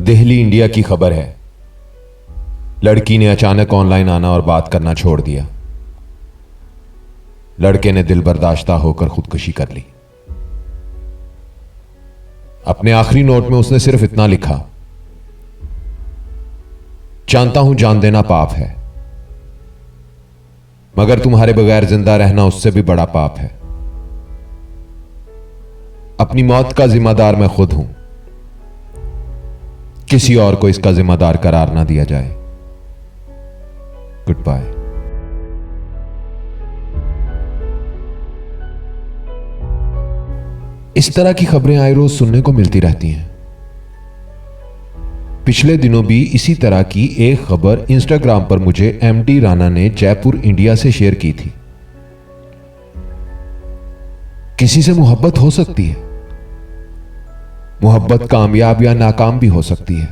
Delhi India की खबर है। लड़की ने अचानक ऑनलाइन आना और बात करना छोड़ दिया। लड़के ने दिल बर्दाश्ता होकर खुदकुशी कर ली। अपने आखिरी नोट में उसने सिर्फ इतना लिखा, जानता हूं जान देना पाप है, मगर तुम्हारे बगैर जिंदा रहना उससे भी बड़ा पाप है। अपनी मौत का जिम्मेदार मैं खुद हूं, किसी और को इसका जिम्मेदार करार ना दिया जाए। Goodbye. इस तरह की खबरें आए रोज सुनने को मिलती रहती हैं। पिछले दिनों भी इसी तरह की एक खबर इंस्टाग्राम पर मुझे एमडी राणा ने जयपुर इंडिया से शेयर की थी। किसी से मोहब्बत हो सकती है, मोहब्बत कामयाब या नाकाम भी हो सकती है।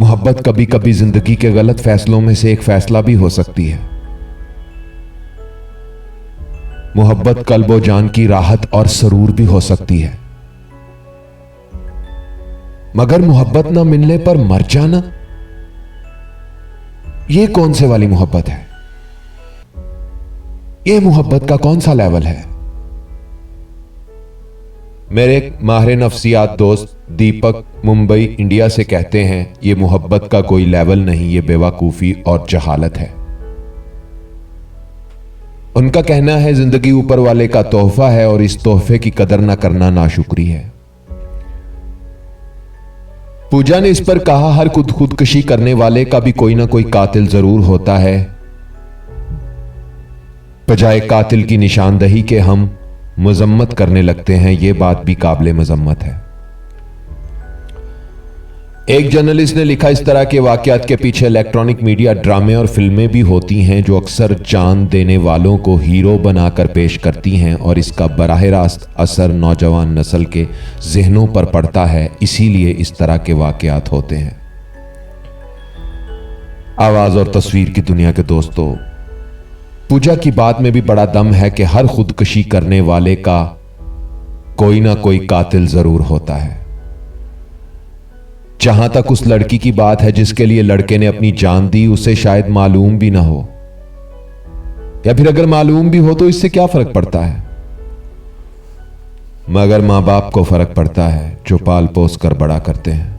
मोहब्बत कभी कभी जिंदगी के गलत फैसलों में से एक फैसला भी हो सकती है। मोहब्बत कल्बो जान की राहत और सरूर भी हो सकती है। मगर मोहब्बत ना मिलने पर मर जाना, यह कौन से वाली मोहब्बत है? यह मोहब्बत का कौन सा लेवल है? मेरे एक माहिर नफ्सियात दोस्त दीपक मुंबई इंडिया से कहते हैं, यह मोहब्बत का कोई लेवल नहीं, यह बेवकूफी और जहालत है। उनका कहना है जिंदगी ऊपर वाले का तोहफा है और इस तोहफे की कदर ना करना नाशुक्री है। पूजा ने इस पर कहा, हर खुदकुशी करने वाले का भी कोई ना कोई कातिल जरूर होता है। बजाय कातिल की निशानदही के हम मजम्मत करने लगते हैं, यह बात भी काबिले मजम्मत है। एक जर्नलिस्ट ने लिखा, इस तरह के वाकयात के पीछे इलेक्ट्रॉनिक मीडिया, ड्रामे और फिल्में भी होती हैं जो अक्सर जान देने वालों को हीरो बनाकर पेश करती हैं और इसका बराह रास्त असर नौजवान नस्ल के जहनों पर पड़ता है। इसीलिए इस तरह के वाकयात होते हैं। आवाज और तस्वीर की दुनिया के दोस्तों, पूजा की बात में भी बड़ा दम है कि हर खुदकुशी करने वाले का कोई ना कोई कातिल जरूर होता है। जहां तक उस लड़की की बात है जिसके लिए लड़के ने अपनी जान दी, उसे शायद मालूम भी ना हो, या फिर अगर मालूम भी हो तो इससे क्या फर्क पड़ता है? मगर मां बाप को फर्क पड़ता है जो पाल पोस कर बड़ा करते हैं।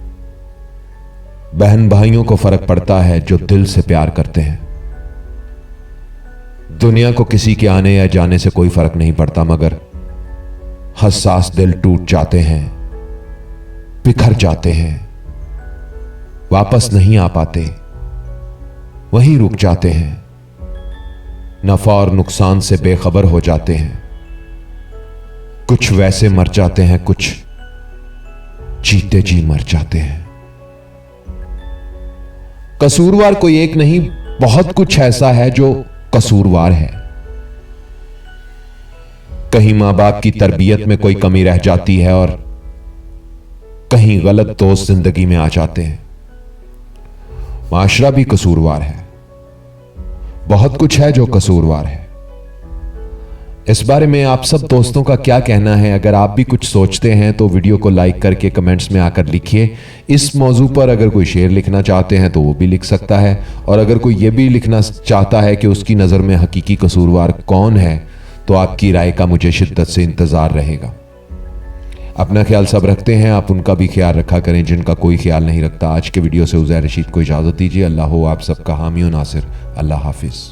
बहन भाइयों को फर्क पड़ता है जो दिल से प्यार करते हैं। दुनिया को किसी के आने या जाने से कोई फर्क नहीं पड़ता, मगर हसास दिल टूट जाते हैं, बिखर जाते हैं, वापस नहीं आ पाते, वहीं रुक जाते हैं, नफा और नुकसान से बेखबर हो जाते हैं। कुछ वैसे मर जाते हैं, कुछ जीते जी मर जाते हैं। कसूरवार कोई एक नहीं, बहुत कुछ ऐसा है जो कसूरवार है। कहीं मां बाप की तरबियत में कोई कमी रह जाती है और कहीं गलत दोस्त जिंदगी में आ जाते हैं। माशरा भी कसूरवार है, बहुत कुछ है जो कसूरवार है। इस बारे में आप सब दोस्तों का क्या कहना है? अगर आप भी कुछ सोचते हैं तो वीडियो को लाइक करके कमेंट्स में आकर लिखिए। इस मौजू पर अगर कोई शेर लिखना चाहते हैं तो वो भी लिख सकता है, और अगर कोई ये भी लिखना चाहता है कि उसकी नज़र में हकीकी कसूरवार कौन है, तो आपकी राय का मुझे शिद्दत से इंतज़ार रहेगा। अपना ख्याल सब रखते हैं, आप उनका भी ख्याल रखा करें जिनका कोई ख्याल नहीं रखता। आज के वीडियो से उज़ैर रशीद को इजाज़त दीजिए। अल्लाह हो आप सबका हामी और नासिर। अल्लाह हाफिज़।